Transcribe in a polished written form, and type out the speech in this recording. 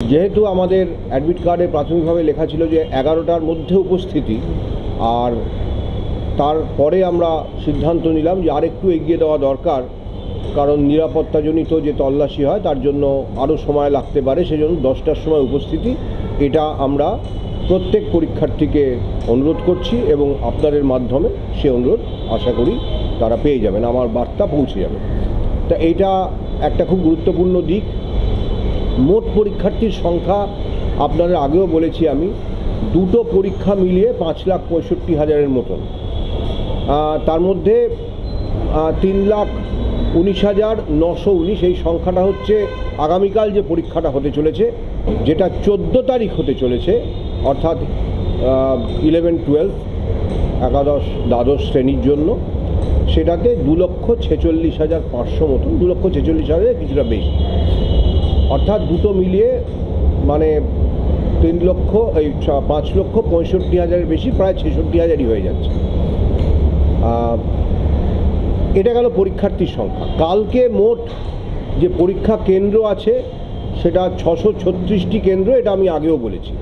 যেহেতু আমাদের অ্যাডমিট কার্ডে প্রাথমিকভাবে লেখা ছিল যে 11টার মধ্যে উপস্থিতি, আর তারপরে আমরা সিদ্ধান্ত নিলাম যে আরেকটু এগিয়ে দেওয়া দরকার, কারণ নিরাপত্তাজনিত যে তল্লাশি হয় তার জন্য আরও সময় লাগতে পারে, সেজন্য 10টার সময় উপস্থিতি। এটা আমরা প্রত্যেক পরীক্ষার্থীকে অনুরোধ করছি এবং আপনাদের মাধ্যমে সে অনুরোধ আশা করি তারা পেয়ে যাবেন, আমার বার্তা পৌঁছে যাবে। তা এইটা একটা খুব গুরুত্বপূর্ণ দিক। মোট পরীক্ষার্থীর সংখ্যা আপনাদের আগেও বলেছি আমি, দুটো পরীক্ষা মিলিয়ে 5,65,000-এর মতন। তার মধ্যে 3,19,919 এই সংখ্যাটা হচ্ছে আগামীকাল যে পরীক্ষাটা হতে চলেছে, যেটা 14 তারিখ হতে চলেছে, অর্থাৎ 11-12 একাদশ দ্বাদশ শ্রেণীর জন্য। সেটাতে 2,46,500 মতন, 2,46,000 কিছুটা বেশি, অর্থাৎ দুটো মিলিয়ে মানে 5,65,000-এর বেশি, প্রায় 66,000-ই হয়ে যাচ্ছে। এটা গেল পরীক্ষার্থীর সংখ্যা। কালকে মোট যে পরীক্ষা কেন্দ্র আছে সেটা 636টি কেন্দ্র, এটা আমি আগেও বলেছি।